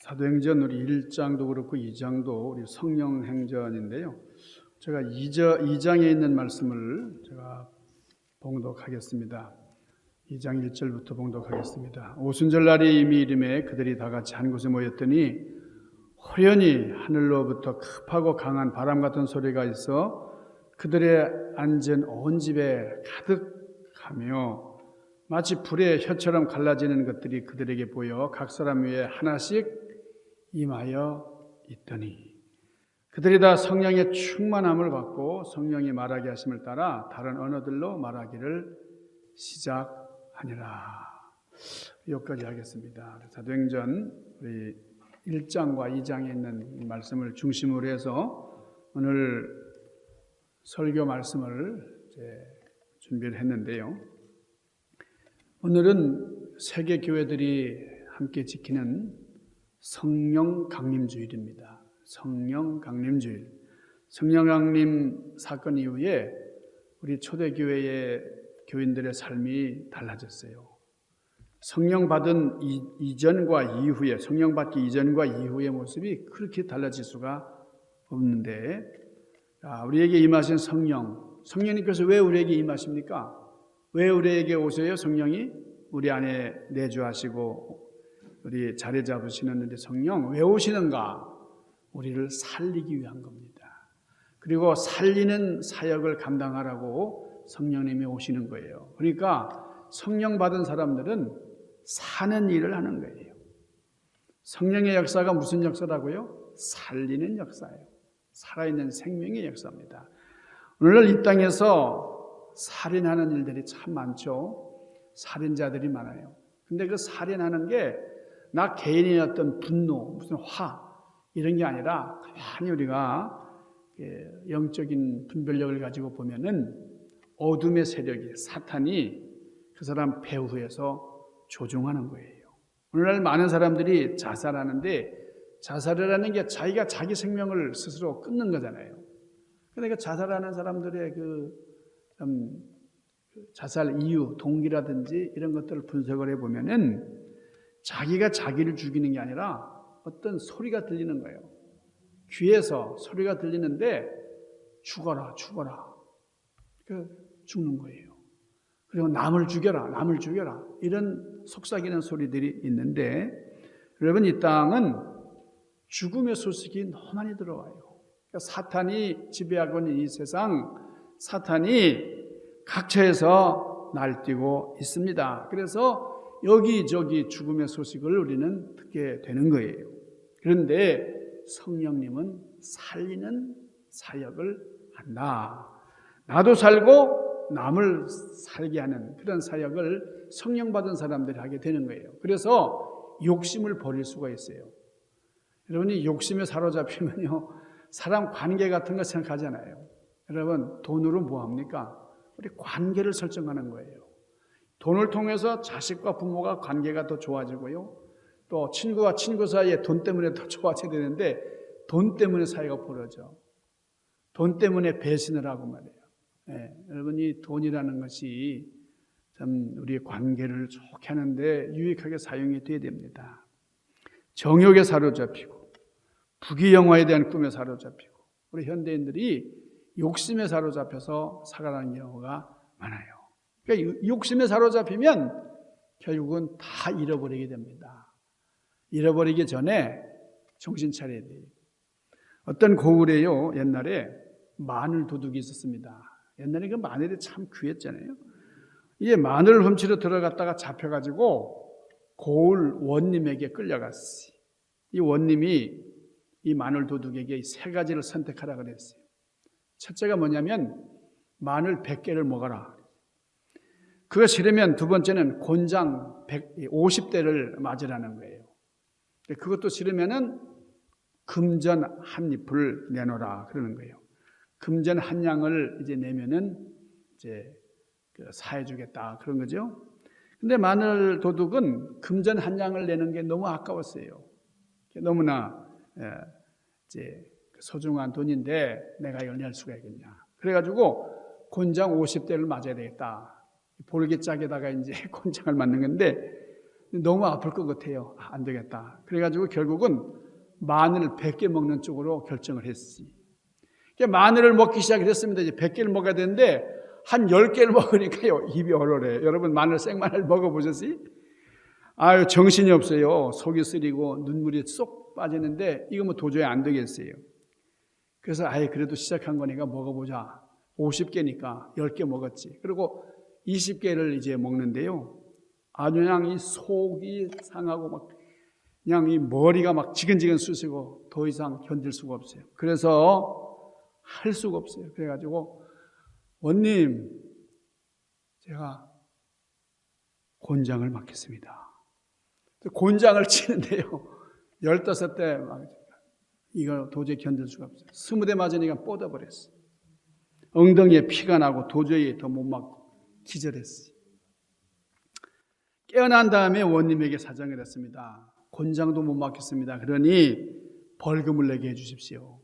사도행전 우리 1장도 그렇고 2장도 우리 성령행전인데요. 제가 2장에 있는 말씀을 제가 봉독하겠습니다. 2장 1절부터 봉독하겠습니다. 오순절날이 이미 이름에 그들이 다 같이 한 곳에 모였더니 호련히 하늘로부터 급하고 강한 바람 같은 소리가 있어 그들의 앉은 온 집에 가득하며 마치 불의 혀처럼 갈라지는 것들이 그들에게 보여 각 사람 위에 하나씩 임하여 있더니 그들이 다 성령의 충만함을 받고 성령이 말하게 하심을 따라 다른 언어들로 말하기를 시작하니라. 여기까지 하겠습니다. 사도행전 우리 1장과 2장에 있는 말씀을 중심으로 해서 오늘 설교 말씀을 준비를 했는데요. 오늘은 세계 교회들이 함께 지키는 성령 강림주일입니다. 성령 강림주일. 성령 강림 사건 이후에 우리 초대교회의 교인들의 삶이 달라졌어요. 성령 받은 이전과 이후에, 성령 받기 이전과 이후의 모습이 그렇게 달라질 수가 없는데, 우리에게 임하신 성령님께서 왜 우리에게 임하십니까? 왜 우리에게 오세요? 성령이 우리 안에 내주하시고 우리 자리 잡으시는 우리 성령 왜 오시는가? 우리를 살리기 위한 겁니다. 그리고 살리는 사역을 감당하라고 성령님이 오시는 거예요. 그러니까 성령 받은 사람들은 사는 일을 하는 거예요. 성령의 역사가 무슨 역사라고요? 살리는 역사예요. 살아있는 생명의 역사입니다. 오늘날 이 땅에서 살인하는 일들이 참 많죠. 살인자들이 많아요. 근데 그 살인하는 게 나 개인의 어떤 분노, 무슨 화 이런 게 아니라 가만히 우리가 영적인 분별력을 가지고 보면은 어둠의 세력이 사탄이 그 사람 배후에서 조종하는 거예요. 오늘날 많은 사람들이 자살하는데 자살을 하는 게 자기가 자기 생명을 스스로 끊는 거잖아요. 그러니까 자살하는 사람들의 자살 이유, 동기라든지 이런 것들을 분석을 해보면은 자기가 자기를 죽이는 게 아니라 어떤 소리가 들리는 거예요. 귀에서 소리가 들리는데 죽어라, 죽어라. 죽는 거예요. 그리고 남을 죽여라, 남을 죽여라. 이런 속삭이는 소리들이 있는데 여러분 이 땅은 죽음의 소식이 너무 많이 들어와요. 그러니까 사탄이 지배하고 있는 이 세상, 사탄이 각처에서 날뛰고 있습니다. 그래서 여기저기 죽음의 소식을 우리는 듣게 되는 거예요. 그런데 성령님은 살리는 사역을 한다. 나도 살고 남을 살게 하는 그런 사역을 성령 받은 사람들이 하게 되는 거예요. 그래서 욕심을 버릴 수가 있어요. 여러분이 욕심에 사로잡히면요, 사람 관계 같은 거 생각하잖아요. 여러분 돈으로 뭐 합니까? 우리 관계를 설정하는 거예요. 돈을 통해서 자식과 부모가 관계가 더 좋아지고요. 또 친구와 친구 사이에 돈 때문에 더 좋아져야 되는데 돈 때문에 사이가 벌어져. 돈 때문에 배신을 하고 말이에요. 여러분 이 돈이라는 것이 참 우리의 관계를 좋게 하는데 유익하게 사용이 돼야 됩니다. 정욕에 사로잡히고 부귀영화에 대한 꿈에 사로잡히고 우리 현대인들이 욕심에 사로잡혀서 살아가는 경우가 많아요. 그러니까 욕심에 사로잡히면 결국은 다 잃어버리게 됩니다. 잃어버리기 전에 정신 차려야 돼요. 어떤 고을에요, 옛날에 마늘 도둑이 있었습니다. 옛날에 그 마늘이 참 귀했잖아요. 이게 마늘 훔치러 들어갔다가 잡혀가지고 고을 원님에게 끌려갔어요. 이 원님이 이 마늘 도둑에게 세 가지를 선택하라 그랬어요. 첫째가 뭐냐면 마늘 100개를 먹어라. 그거 싫으면 두 번째는 곤장 50대를 맞으라는 거예요. 그것도 싫으면은 금전 한 잎을 내놓으라 그러는 거예요. 금전 한 양을 이제 내면은 이제 사해주겠다 그런 거죠. 근데 마늘 도둑은 금전 한 양을 내는 게 너무 아까웠어요. 너무나 이제 소중한 돈인데 내가 이걸 낼 수가 있겠냐. 그래가지고 곤장 50대를 맞아야 되겠다. 볼기짝에다가 이제 곤장을 맞는 건데 너무 아플 것 같아요. 안 되겠다. 그래가지고 결국은 마늘을 100개 먹는 쪽으로 결정을 했지. 마늘을 먹기 시작했습니다. 이제 100개를 먹어야 되는데 한 10개를 먹으니까요 입이 얼얼해요. 여러분 생마늘 먹어보셨어요? 아유 정신이 없어요. 속이 쓰리고 눈물이 쏙 빠지는데 이거 뭐 도저히 안 되겠어요. 그래서 그래도 시작한 거니까 먹어보자. 50개니까 10개 먹었지. 그리고 20개를 이제 먹는데요. 아주 그냥 이 속이 상하고 막 그냥 이 머리가 막 지근지근 쑤시고 더 이상 견딜 수가 없어요. 그래서 할 수가 없어요. 그래가지고 원님 제가 곤장을 맡겠습니다. 곤장을 치는데요. 15대 막 이거 도저히 견딜 수가 없어요. 20대 맞으니까 뻗어버렸어요. 엉덩이에 피가 나고 도저히 더 못 막고 기절했어요. 깨어난 다음에 원님에게 사정을 했습니다. 곤장도 못 맡겠습니다. 그러니 벌금을 내게 해주십시오.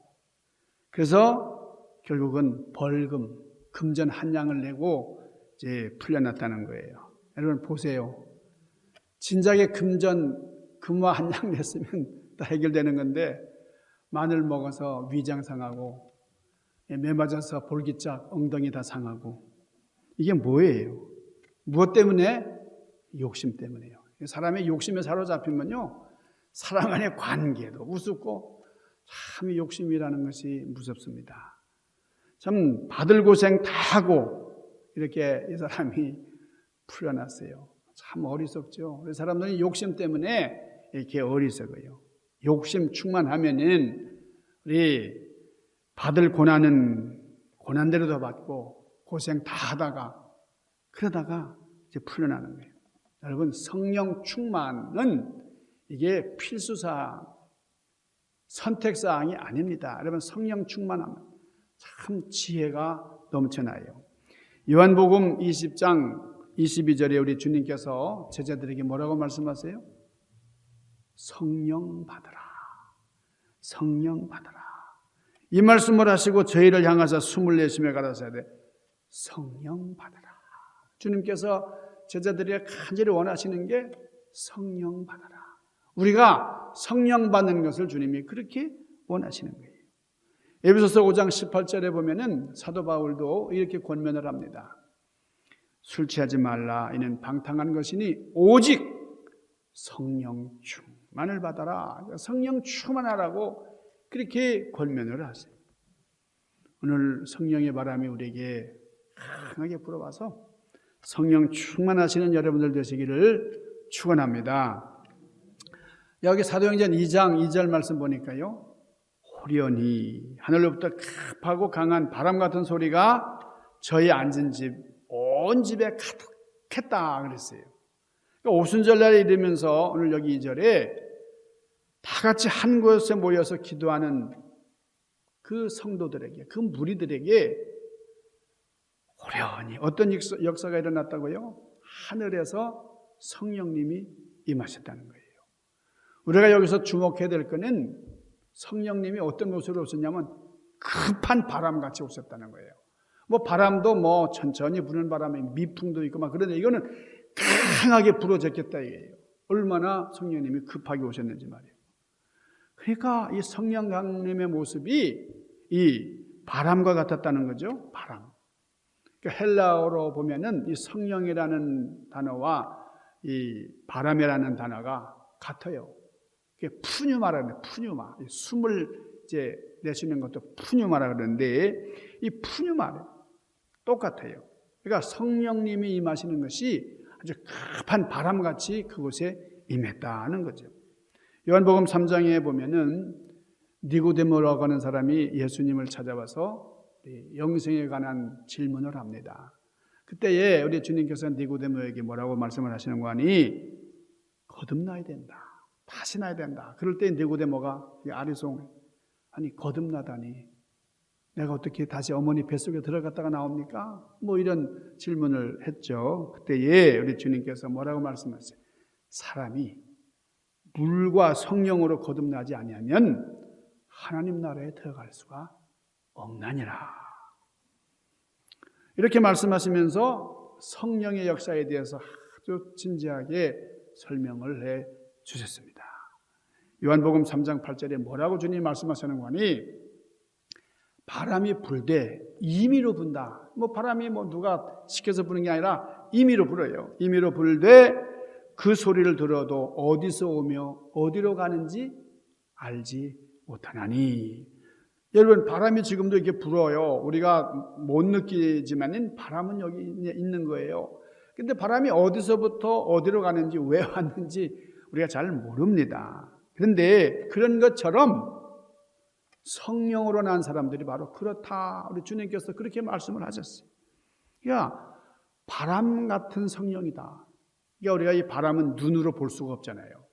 그래서 결국은 벌금, 금전 한 양을 내고 이제 풀려났다는 거예요. 여러분 보세요. 진작에 금화 한 양 냈으면 다 해결되는 건데 마늘 먹어서 위장 상하고 매 맞아서 볼기짝 엉덩이 다 상하고 이게 뭐예요? 무엇 때문에? 욕심 때문에요. 사람의 욕심에 사로잡히면요 사랑 안의 관계도 우습고 참 욕심이라는 것이 무섭습니다. 참 받을 고생 다 하고 이렇게 이 사람이 풀려났어요. 참 어리석죠. 사람들이 욕심 때문에 이렇게 어리석어요. 욕심 충만하면은 우리 받을 고난은 고난대로 더 받고 고생 다 하다가 그러다가 이제 풀려나는 거예요. 여러분 성령 충만은 이게 필수사항, 선택사항이 아닙니다. 여러분 성령 충만하면 참 지혜가 넘쳐나요. 요한복음 20장 22절에 우리 주님께서 제자들에게 뭐라고 말씀하세요? 성령 받으라. 성령 받으라. 이 말씀을 하시고 저희를 향하사 숨을 내쉬며 가라사대 성령 받으라. 주님께서 제자들이 간절히 원하시는 게 성령 받아라. 우리가 성령 받는 것을 주님이 그렇게 원하시는 거예요. 에베소서 5장 18절에 보면은 사도 바울도 이렇게 권면을 합니다. 술 취하지 말라. 이는 방탕한 것이니 오직 성령 충만을 받아라. 성령 충만하라고 그렇게 권면을 하세요. 오늘 성령의 바람이 우리에게 강하게 불어와서 성령 충만하시는 여러분들 되시기를 축원합니다. 여기 사도행전 2장 2절 말씀 보니까요. 호련히 하늘로부터 급하고 강한 바람 같은 소리가 저희 앉은 집 온 집에 가득했다 그랬어요. 그러니까 오순절날에 이르면서 오늘 여기 2절에 다 같이 한 곳에 모여서 기도하는 그 성도들에게, 그 무리들에게 호련히 어떤 역사가 일어났다고요? 하늘에서 성령님이 임하셨다는 거예요. 우리가 여기서 주목해야 될 것은 성령님이 어떤 모습으로 오셨냐면 급한 바람같이 오셨다는 거예요. 뭐 바람도 뭐 천천히 부는 바람에 미풍도 있고 막 그런데 이거는 강하게 불어졌겠다 이게요. 얼마나 성령님이 급하게 오셨는지 말이에요. 그러니까 이 성령님의 모습이 이 바람과 같았다는 거죠. 바람. 그러니까 헬라어로 보면은 이 성령이라는 단어와 이 바람이라는 단어가 같아요. 그게 푸뉴마라는 거예요. 푸뉴마. 숨을 이제 내쉬는 것도 푸뉴마라 그러는데 이 푸뉴마는 똑같아요. 그러니까 성령님이 임하시는 것이 아주 급한 바람같이 그곳에 임했다는 거죠. 요한복음 3장에 보면은 니고데모라고 하는 사람이 예수님을 찾아와서 영생에 관한 질문을 합니다. 그때에 우리 주님께서 니고데모에게 뭐라고 말씀을 하시는 거 아니? 거듭나야 된다. 다시 나야 된다. 그럴 때 니고데모가 아리송해. 아니 거듭나다니 내가 어떻게 다시 어머니 뱃속에 들어갔다가 나옵니까? 뭐 이런 질문을 했죠. 그때에 우리 주님께서 뭐라고 말씀하세요? 사람이 물과 성령으로 거듭나지 아니하면 하나님 나라에 들어갈 수가 없나니라. 이렇게 말씀하시면서 성령의 역사에 대해서 아주 진지하게 설명을 해 주셨습니다. 요한복음 3장 8절에 뭐라고 주님이 말씀하시는 거니? 바람이 불되 임의로 분다. 바람이 누가 시켜서 부는 게 아니라 임의로 불어요. 임의로 불되 그 소리를 들어도 어디서 오며 어디로 가는지 알지 못하나니. 여러분, 바람이 지금도 이렇게 불어요. 우리가 못 느끼지만 바람은 여기 있는 거예요. 근데 바람이 어디서부터 어디로 가는지 왜 왔는지 우리가 잘 모릅니다. 그런데 그런 것처럼 성령으로 난 사람들이 바로 그렇다. 우리 주님께서 그렇게 말씀을 하셨어요. 그러니까 바람 같은 성령이다. 그러니까 우리가 이 바람은 눈으로 볼 수가 없잖아요.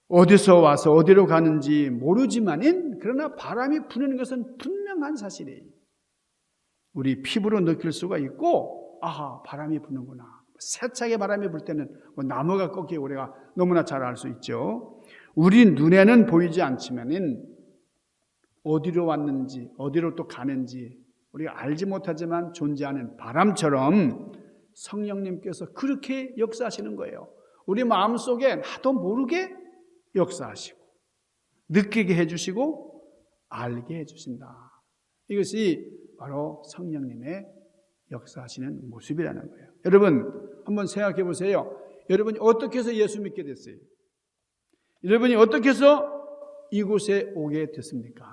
어디서 와서 어디로 가는지 모르지만은 그러나 바람이 부는 것은 분명한 사실이에요. 우리 피부로 느낄 수가 있고, 아하, 바람이 부는구나. 세차게 바람이 불 때는 나무가 꺾이고 우리가 너무나 잘 알 수 있죠. 우리 눈에는 보이지 않지만은 어디로 왔는지 어디로 또 가는지 우리가 알지 못하지만 존재하는 바람처럼 성령님께서 그렇게 역사하시는 거예요. 우리 마음속에 나도 모르게 역사하시고 느끼게 해주시고 알게 해주신다. 이것이 바로 성령님의 역사하시는 모습이라는 거예요. 여러분 한번 생각해 보세요. 여러분이 어떻게 해서 예수 믿게 됐어요? 여러분이 어떻게 해서 이곳에 오게 됐습니까?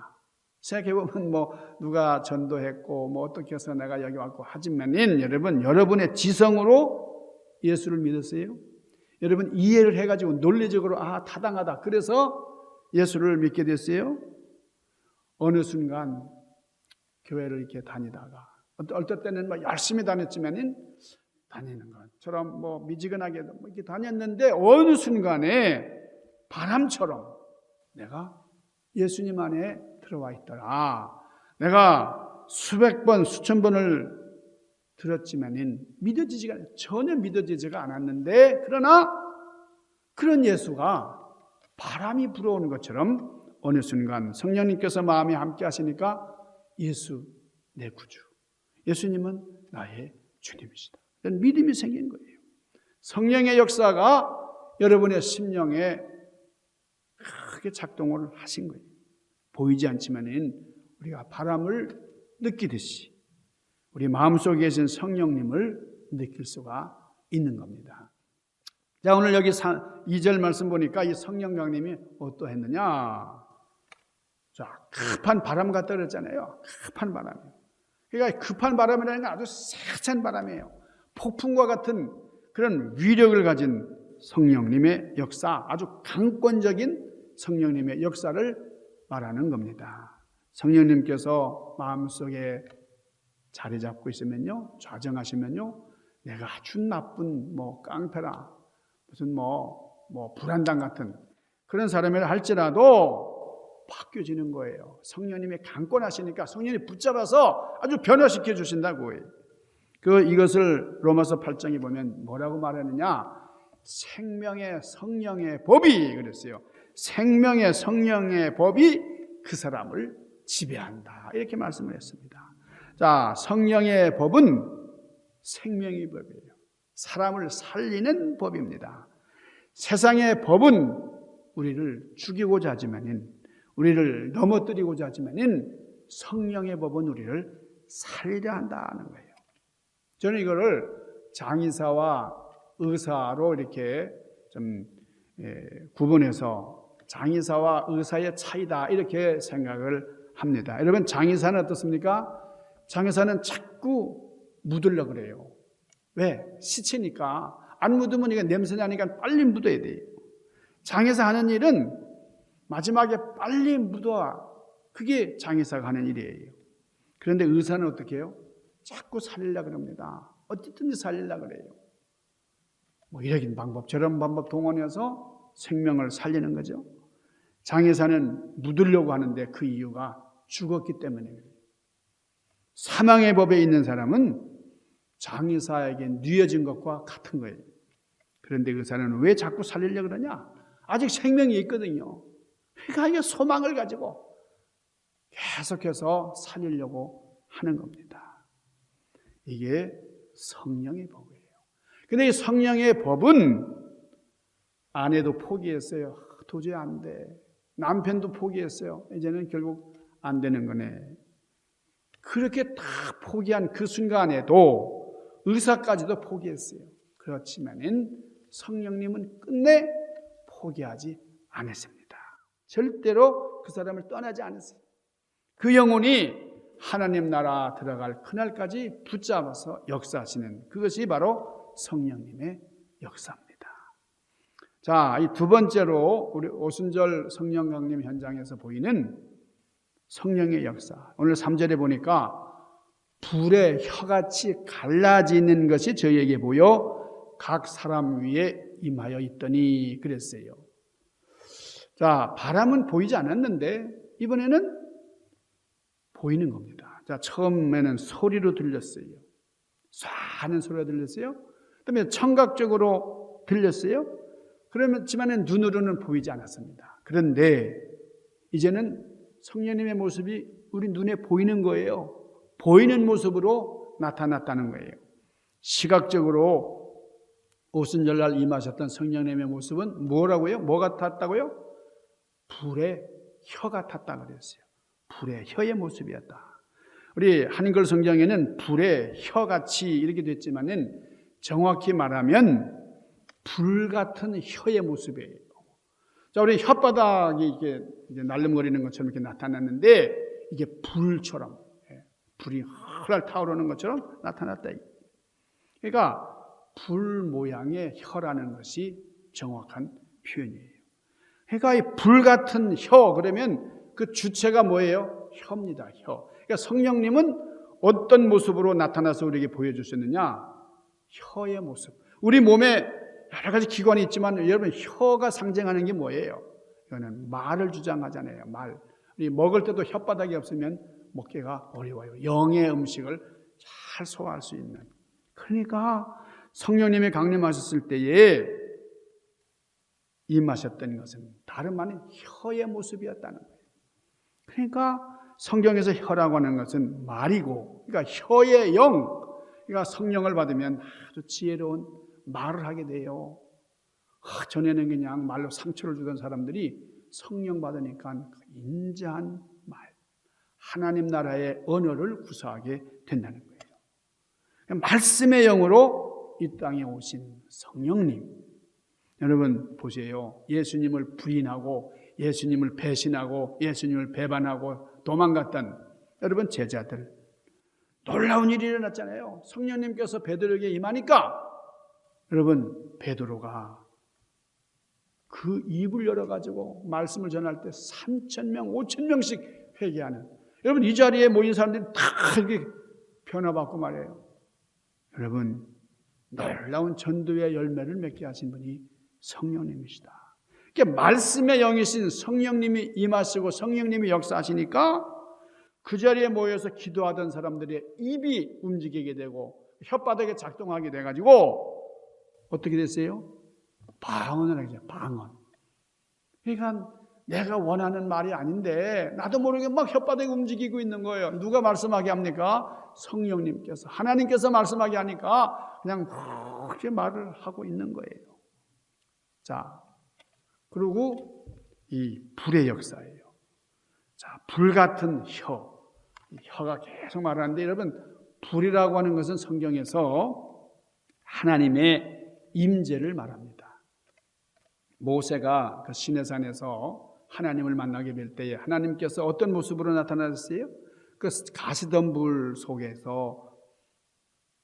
생각해보면 누가 전도했고 어떻게 해서 내가 여기 왔고 하지만은 여러분의 지성으로 예수를 믿었어요? 여러분 이해를 해가지고 논리적으로 타당하다 그래서 예수를 믿게 됐어요? 어느 순간 교회를 이렇게 다니다가 어떨 때는 열심히 다녔지만은 다니는 것처럼 미지근하게 이렇게 다녔는데 어느 순간에 바람처럼 내가 예수님 안에 들어와 있더라. 내가 수백 번, 수천 번을 들었지만은 전혀 믿어지지가 않았는데 그러나 그런 예수가 바람이 불어오는 것처럼 어느 순간 성령님께서 마음에 함께 하시니까 예수 내 구주, 예수님은 나의 주님이시다. 이런 믿음이 생긴 거예요. 성령의 역사가 여러분의 심령에 크게 작동을 하신 거예요. 보이지 않지만은 우리가 바람을 느끼듯이 우리 마음속에 계신 성령님을 느낄 수가 있는 겁니다. 자, 오늘 여기 2절 말씀 보니까 이 성령 강림이 어떠했느냐? 자, 급한 바람 같다 그랬잖아요. 급한 바람이에요. 그러니까 급한 바람이라는 건 아주 세찬 바람이에요. 폭풍과 같은 그런 위력을 가진 성령님의 역사, 아주 강권적인 성령님의 역사를 말하는 겁니다. 성령님께서 마음속에 자리 잡고 있으면요, 좌정하시면요, 내가 아주 나쁜 깡패라 무슨 불안당 같은 그런 사람이라 할지라도 바뀌어지는 거예요. 성령님이 강권하시니까 성령이 붙잡아서 아주 변화시켜 주신다고 해요. 이것을 로마서 8장에 보면 뭐라고 말하느냐? 생명의 성령의 법이 그랬어요. 생명의 성령의 법이 그 사람을 지배한다. 이렇게 말씀을 했습니다. 자, 성령의 법은 생명의 법이에요. 사람을 살리는 법입니다. 세상의 법은 우리를 죽이고자 하지만은, 우리를 넘어뜨리고자 하지만은 성령의 법은 우리를 살리려 한다는 거예요. 저는 이거를 장의사와 의사로 이렇게 좀 구분해서 장의사와 의사의 차이다 이렇게 생각을 합니다. 여러분 장의사는 어떻습니까? 장의사는 자꾸 묻으려고 그래요. 왜? 시체니까 안 묻으면 이게 냄새 나니까 빨리 묻어야 돼요. 장의사 하는 일은 마지막에 빨리 묻어야 그게 장의사가 하는 일이에요. 그런데 의사는 어떻게 해요? 자꾸 살리려고 합니다. 어쨌든지 살리려고 그래요. 이런 방법 저런 방법 동원해서 생명을 살리는 거죠. 장의사는 묻으려고 하는데 그 이유가 죽었기 때문에 그래요. 사망의 법에 있는 사람은 장의사에게 뉘어진 것과 같은 거예요. 그런데 의사는 왜 자꾸 살리려고 그러냐? 아직 생명이 있거든요. 그러니까 이게 소망을 가지고 계속해서 살리려고 하는 겁니다. 이게 성령의 법이에요. 근데 이 성령의 법은 아내도 포기했어요. 도저히 안 돼. 남편도 포기했어요. 이제는 결국 안 되는 거네. 그렇게 다 포기한 그 순간에도 의사까지도 포기했어요. 그렇지만은 성령님은 끝내 포기하지 않았습니다. 절대로 그 사람을 떠나지 않았어요. 그 영혼이 하나님 나라 들어갈 그날까지 붙잡아서 역사하시는 그것이 바로 성령님의 역사입니다. 자, 이 두 번째로 우리 오순절 성령 강림 현장에서 보이는 성령의 역사. 오늘 3절에 보니까 불의 혀같이 갈라지는 것이 저희에게 보여 각 사람 위에 임하여 있더니 그랬어요. 자, 바람은 보이지 않았는데 이번에는 보이는 겁니다. 자, 처음에는 소리로 들렸어요. 쏴 하는 소리가 들렸어요. 그다음에 청각적으로 들렸어요. 그렇지만 눈으로는 보이지 않았습니다. 그런데 이제는 성령님의 모습이 우리 눈에 보이는 거예요. 보이는 모습으로 나타났다는 거예요. 시각적으로 오순절날 임하셨던 성령님의 모습은 뭐라고요? 뭐 같았다고요? 불의 혀 같았다 그랬어요. 불의 혀의 모습이었다. 우리 한글 성경에는 불의 혀같이 이렇게 됐지만은 정확히 말하면 불 같은 혀의 모습이에요. 자, 우리 혓바닥이 이렇게 날름거리는 것처럼 이렇게 나타났는데 이게 불처럼 불이 활활 타오르는 것처럼 나타났다. 그러니까 불 모양의 혀라는 것이 정확한 표현이에요. 그러니까 이 불 같은 혀 그러면 그 주체가 뭐예요? 혀입니다. 혀. 그러니까 성령님은 어떤 모습으로 나타나서 우리에게 보여주셨느냐? 혀의 모습. 우리 몸에 여러 가지 기관이 있지만 여러분 혀가 상징하는 게 뭐예요? 이거는 말을 주장하잖아요. 말. 우리 먹을 때도 혓바닥이 없으면 먹기가 어려워요. 영의 음식을 잘 소화할 수 있는. 그러니까 성령님이 강림하셨을 때에 임하셨던 것은 다름 아닌 혀의 모습이었다는 거예요. 그러니까 성경에서 혀라고 하는 것은 말이고, 그러니까 혀의 영, 그러니까 성령을 받으면 아주 지혜로운 말을 하게 돼요. 전에는 그냥 말로 상처를 주던 사람들이 성령 받으니까 인자한 말, 하나님 나라의 언어를 구사하게 된다는 거예요. 말씀의 영으로 이 땅에 오신 성령님. 여러분 보세요. 예수님을 부인하고 예수님을 배신하고 예수님을 배반하고 도망갔던 여러분 제자들. 놀라운 일이 일어났잖아요. 성령님께서 베드로에게 임하니까 여러분 베드로가 그 입을 열어가지고 말씀을 전할 때 3,000명, 5,000명씩 회개하는, 여러분 이 자리에 모인 사람들이 다 이렇게 변화받고 말해요. 여러분 놀라운 전도의 열매를 맺게 하신 분이 성령님이시다. 그러니까 말씀의 영이신 성령님이 임하시고 성령님이 역사하시니까 그 자리에 모여서 기도하던 사람들의 입이 움직이게 되고 혓바닥에 작동하게 돼가지고 어떻게 됐어요? 방언을 하게 돼요. 방언. 그러니까 내가 원하는 말이 아닌데 나도 모르게 막 혓바닥이 움직이고 있는 거예요. 누가 말씀하게 합니까? 성령님께서, 하나님께서 말씀하게 하니까 그냥 그렇게 말을 하고 있는 거예요. 자, 그리고 이 불의 역사예요. 자, 불 같은 혀. 혀가 계속 말하는데 여러분 불이라고 하는 것은 성경에서 하나님의 임재를 말합니다. 모세가 그 시내산에서 하나님을 만나게 될 때에 하나님께서 어떤 모습으로 나타나셨어요? 그 가시덤불 속에서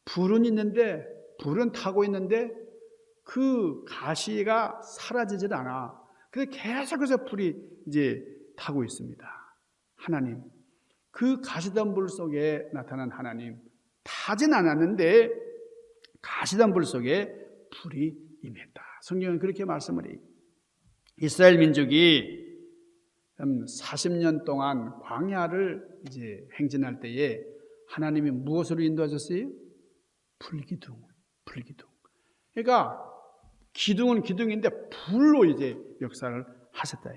불은 있는데, 불은 타고 있는데 그 가시가 사라지질 않아. 그래서 계속해서 불이 이제 타고 있습니다. 하나님, 그 가시덤불 속에 나타난 하나님, 타진 않았는데 가시덤불 속에 불이 임했다. 성경은 그렇게 말씀을 해요. 이스라엘 민족이 40년 동안 광야를 이제 행진할 때에 하나님이 무엇으로 인도하셨어요? 불기둥. 그러니까 기둥은 기둥인데 불로 이제 역사를 하셨다.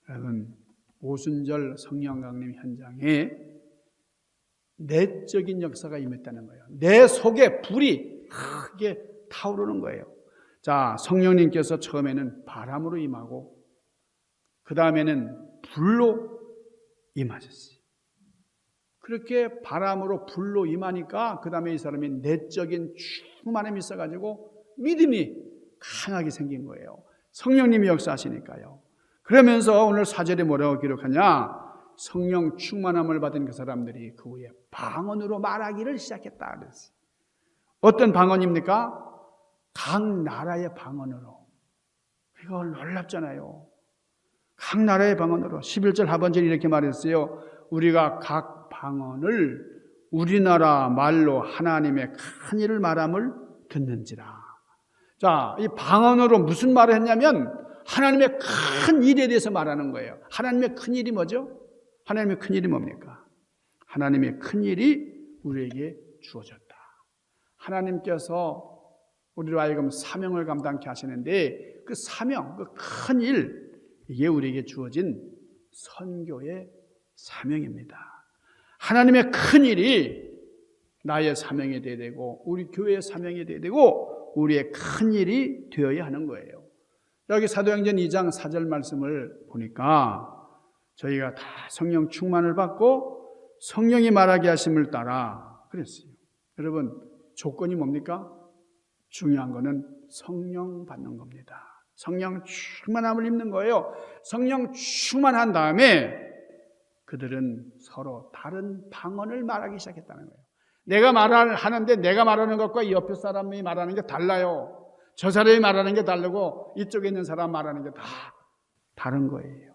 여러분 오순절 성령 강림 현장에 내적인 역사가 임했다는 거예요. 내 속에 불이 크게 타오르는 거예요. 자, 성령님께서 처음에는 바람으로 임하고 그 다음에는 불로 임하셨어요. 그렇게 바람으로 불로 임하니까 그 다음에 이 사람이 내적인 충만함이 있어가지고 믿음이 강하게 생긴 거예요. 성령님이 역사하시니까요. 그러면서 오늘 4절에 뭐라고 기록하냐? 성령 충만함을 받은 그 사람들이 그 후에 방언으로 말하기를 시작했다 그랬어요. 어떤 방언입니까? 각 나라의 방언으로. 이거 놀랍잖아요. 각 나라의 방언으로. 11절 하반절에 이렇게 말했어요. 우리가 각 방언을 우리나라 말로 하나님의 큰 일을 말함을 듣는지라. 자, 이 방언으로 무슨 말을 했냐면 하나님의 큰 일에 대해서 말하는 거예요. 하나님의 큰 일이 뭐죠? 하나님의 큰 일이 뭡니까? 하나님의 큰 일이 우리에게 주어졌다. 하나님께서 우리로 하여금 사명을 감당케 하시는데 그 사명, 그 큰 일, 이게 우리에게 주어진 선교의 사명입니다. 하나님의 큰 일이 나의 사명이 되어야 되고 우리 교회의 사명이 되어야 되고 우리의 큰 일이 되어야 하는 거예요. 여기 사도행전 2장 4절 말씀을 보니까 저희가 다 성령 충만을 받고 성령이 말하게 하심을 따라 그랬어요. 여러분 조건이 뭡니까? 중요한 거는 성령 받는 겁니다. 성령 충만함을 입는 거예요. 성령 충만한 다음에 그들은 서로 다른 방언을 말하기 시작했다는 거예요. 내가 하는데 내가 말하는 것과 옆에 사람이 말하는 게 달라요. 저 사람이 말하는 게 다르고 이쪽에 있는 사람 말하는 게 다 다른 거예요.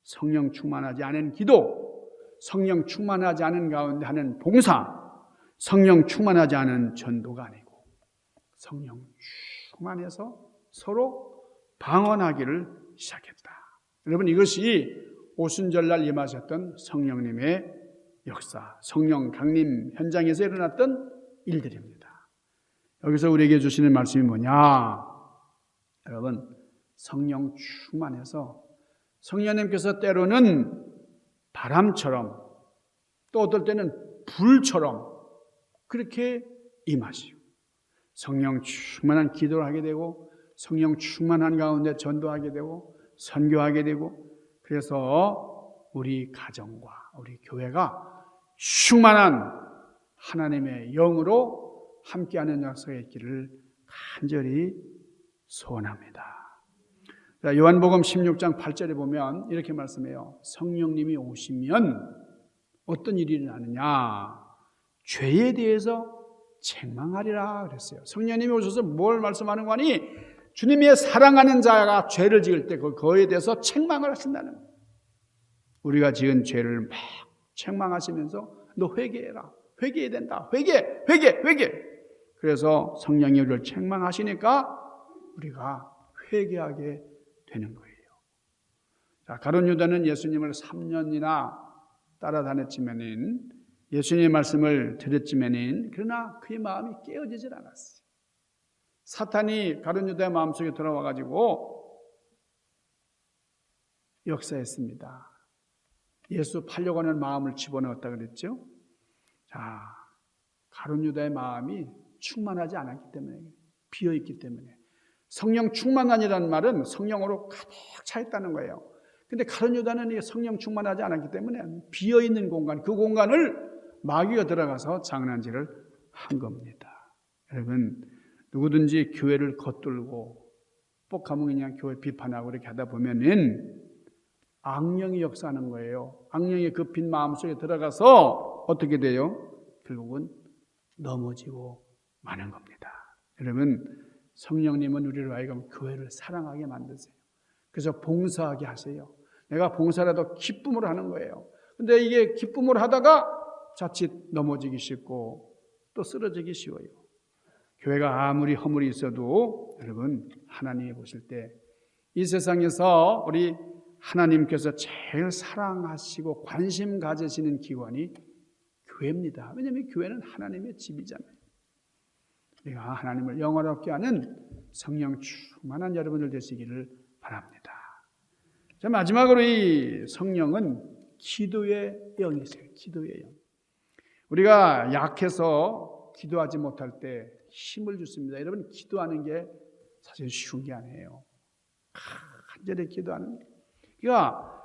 성령 충만하지 않은 기도, 성령 충만하지 않은 가운데 하는 봉사, 성령 충만하지 않은 전도가 아니고 성령 충만해서 서로 방언하기를 시작했다. 여러분 이것이 오순절날 임하셨던 성령님의 역사, 성령 강림 현장에서 일어났던 일들입니다. 여기서 우리에게 주시는 말씀이 뭐냐? 여러분 성령 충만해서 성령님께서 때로는 바람처럼 또 어떨 때는 불처럼 그렇게 임하시고 성령 충만한 기도를 하게 되고 성령 충만한 가운데 전도하게 되고 선교하게 되고 그래서 우리 가정과 우리 교회가 충만한 하나님의 영으로 함께하는 약속의 길을 간절히 소원합니다. 요한복음 16장 8절에 보면 이렇게 말씀해요. 성령님이 오시면 어떤 일이 일어나느냐? 죄에 대해서 책망하리라 그랬어요. 성령님이 오셔서 뭘 말씀하는 거니? 주님의 사랑하는 자가 죄를 지을 때 그거에 대해서 책망을 하신다는 거예요. 우리가 지은 죄를 막 책망하시면서 너 회개해라. 회개해야 된다. 회개. 그래서 성령이 우리를 책망하시니까 우리가 회개하게 되는 거예요. 자, 가룟 유다는 예수님을 3년이나 따라다녔지만은 예수님의 말씀을 들었지만은 그러나 그의 마음이 깨어지질 않았어요. 사탄이 가룟 유다의 마음속에 들어와 가지고 역사했습니다. 예수 팔려고 하는 마음을 집어넣었다 그랬죠. 자, 가룟 유다의 마음이 충만하지 않았기 때문에 비어있기 때문에 성령 충만한이라는 말은 성령으로 가득 차 있다는 거예요. 근데 가룟 유다는 성령 충만하지 않았기 때문에 비어있는 공간, 그 공간을 마귀가 들어가서 장난질을 한 겁니다. 여러분 누구든지 교회를 겉돌고 뻑가면 그냥 교회 비판하고 이렇게 하다 보면은 악령이 역사하는 거예요. 악령이 그 빈 마음속에 들어가서 어떻게 돼요? 결국은 넘어지고 마는 겁니다. 여러분 성령님은 우리를 하여금 교회를 사랑하게 만드세요. 그래서 봉사하게 하세요. 내가 봉사라도 기쁨으로 하는 거예요. 근데 이게 기쁨으로 하다가 자칫 넘어지기 쉽고 또 쓰러지기 쉬워요. 교회가 아무리 허물이 있어도 여러분 하나님이 보실 때 이 세상에서 우리 하나님께서 제일 사랑하시고 관심 가지시는 기관이 교회입니다. 왜냐하면 교회는 하나님의 집이잖아요. 우리가 하나님을 영원롭게 하는 성령 충만한 여러분들 되시기를 바랍니다. 자, 마지막으로 이 성령은 기도의 영이세요. 기도의 영. 우리가 약해서 기도하지 못할 때 힘을 주십니다. 여러분, 기도하는 게 사실 쉬운 게 아니에요. 간절히 기도하는 게. 그러니까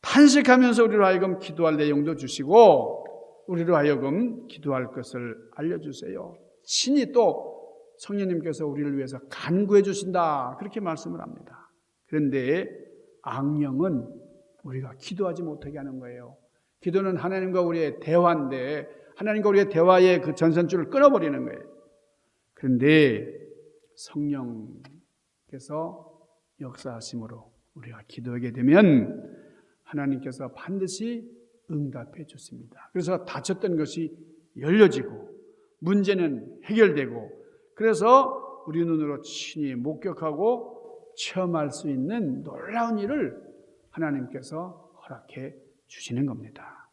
탄식하면서 우리로 하여금 기도할 내용도 주시고 우리로 하여금 기도할 것을 알려주세요. 신이 또 성령님께서 우리를 위해서 간구해 주신다, 그렇게 말씀을 합니다. 그런데 악령은 우리가 기도하지 못하게 하는 거예요. 기도는 하나님과 우리의 대화인데 하나님과 우리의 대화의 그 전선줄을 끊어버리는 거예요. 그런데 성령께서 역사하심으로 우리가 기도하게 되면 하나님께서 반드시 응답해 주십니다. 그래서 닫혔던 것이 열려지고 문제는 해결되고, 그래서 우리 눈으로 친히 목격하고 체험할 수 있는 놀라운 일을 하나님께서 허락해 주시는 겁니다.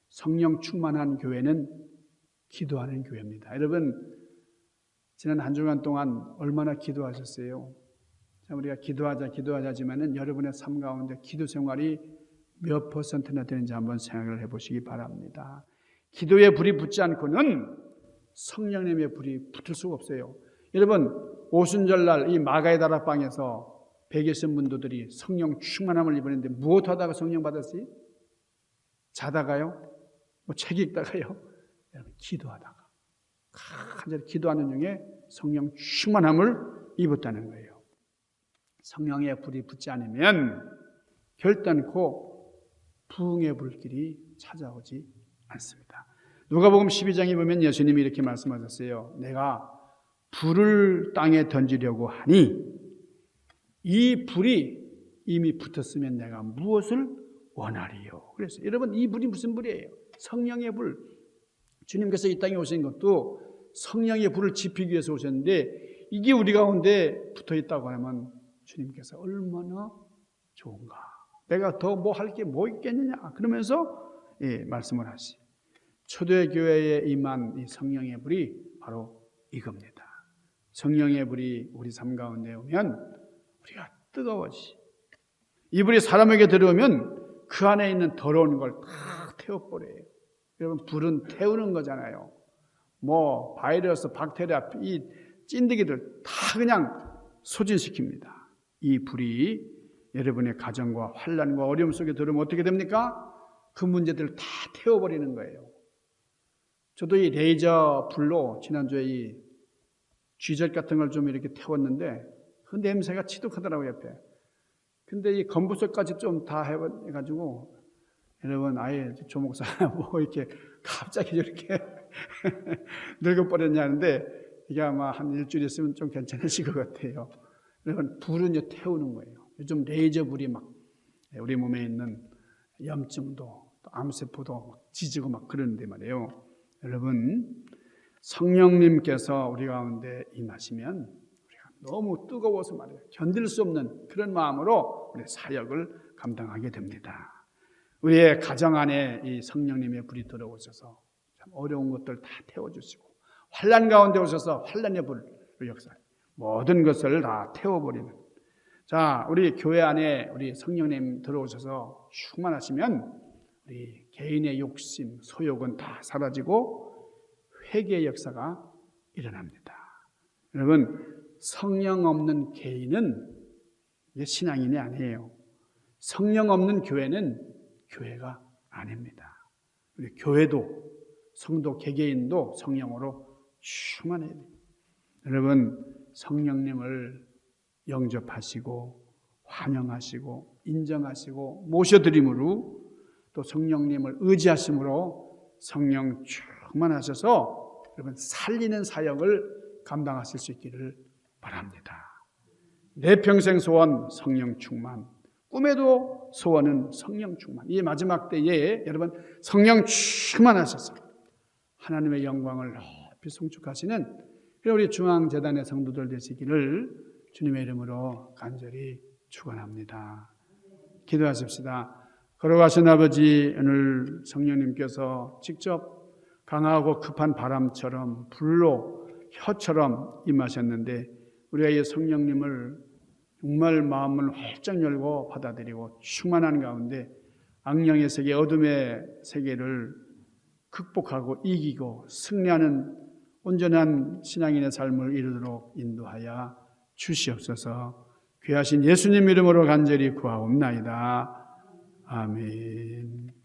성령 충만한 교회는 기도하는 교회입니다. 여러분, 지난 한 주간 동안 얼마나 기도하셨어요? 우리가 기도하자지만은 여러분의 삶 가운데 기도 생활이 몇 %나 되는지 한번 생각을 해보시기 바랍니다. 기도에 불이 붙지 않고는 성령님의 불이 붙을 수가 없어요. 여러분, 오순절날 이 마가의 다락방에서 베개신 문도들이 성령 충만함을 입었는데 무엇하다가 성령 받았어요? 자다가요? 뭐 책 읽다가요? 여러분, 기도하다가 간절히 기도하는 중에 성령 충만함을 입었다는 거예요. 성령의 불이 붙지 않으면 결단코 부흥의 불길이 찾아오지 않습니다. 누가복음 12장에 보면 예수님이 이렇게 말씀하셨어요. 내가 불을 땅에 던지려고 하니 이 불이 이미 붙었으면 내가 무엇을 원하리요. 그래서 여러분, 이 불이 무슨 불이에요? 성령의 불. 주님께서 이 땅에 오신 것도 성령의 불을 지피기 위해서 오셨는데 이게 우리 가운데 붙어 있다고 하면 주님께서 얼마나 좋은가. 내가 더 뭐 할 게 뭐 있겠느냐 그러면서 말씀을 하시. 초대교회에 임한 이 성령의 불이 바로 이겁니다. 성령의 불이 우리 삶 가운데 오면 우리가 뜨거워지. 이 불이 사람에게 들어오면 그 안에 있는 더러운 걸 다 태워버려요. 여러분, 불은 태우는 거잖아요. 뭐 바이러스, 박테리아, 이 찐득이들 다 그냥 소진시킵니다. 이 불이 여러분의 가정과 환난과 어려움 속에 들어오면 어떻게 됩니까? 그 문제들을 다 태워버리는 거예요. 저도 이 레이저 불로 지난주에 이 쥐젖 같은 걸 좀 이렇게 태웠는데 그 냄새가 지독하더라고요, 옆에. 근데 이 검부소까지 좀 다 해가지고 여러분, 아예 조목사 뭐 이렇게 갑자기 저렇게 늙어버렸냐는데 이게 아마 한 일주일 있으면 좀 괜찮으실 것 같아요. 여러분, 불은 태우는 거예요. 요즘 레이저 불이 막 우리 몸에 있는 염증도 암세포도 막 찢고 막 그러는데 말이에요. 여러분, 성령님께서 우리 가운데 임하시면 우리가 너무 뜨거워서 말이에요. 견딜 수 없는 그런 마음으로 우리 사역을 감당하게 됩니다. 우리의 가정 안에 이 성령님의 불이 들어오셔서 참 어려운 것들 다 태워주시고 환난 가운데 오셔서 환난의 불 역사 모든 것을 다 태워버리는. 자, 우리 교회 안에 우리 성령님 들어오셔서 충만하시면 우리 개인의 욕심, 소욕은 다 사라지고 회개의 역사가 일어납니다. 여러분, 성령 없는 개인은 신앙인이 아니에요. 성령 없는 교회는 교회가 아닙니다. 우리 교회도 성도 개개인도 성령으로 충만해야 됩니다. 여러분, 성령님을 영접하시고 환영하시고 인정하시고 모셔드림으로 또 성령님을 의지하심으로 성령 충만하셔서 여러분 살리는 사역을 감당하실 수 있기를 바랍니다. 내 평생 소원 성령 충만, 꿈에도 소원은 성령 충만. 이 마지막 때에 여러분 성령 충만하셔서 하나님의 영광을 높이 송축하시는 우리 중앙재단의 성도들 되시기를 주님의 이름으로 간절히 축원합니다. 기도하십시다. 걸어가신 아버지, 오늘 성령님께서 직접 강하고 급한 바람처럼 불로 혀처럼 임하셨는데 우리가 이 성령님을 정말 마음을 활짝 열고 받아들이고 충만한 가운데 악령의 세계, 어둠의 세계를 극복하고 이기고 승리하는 온전한 신앙인의 삶을 이루도록 인도하여 주시옵소서. 귀하신 예수님 이름으로 간절히 구하옵나이다. 아멘.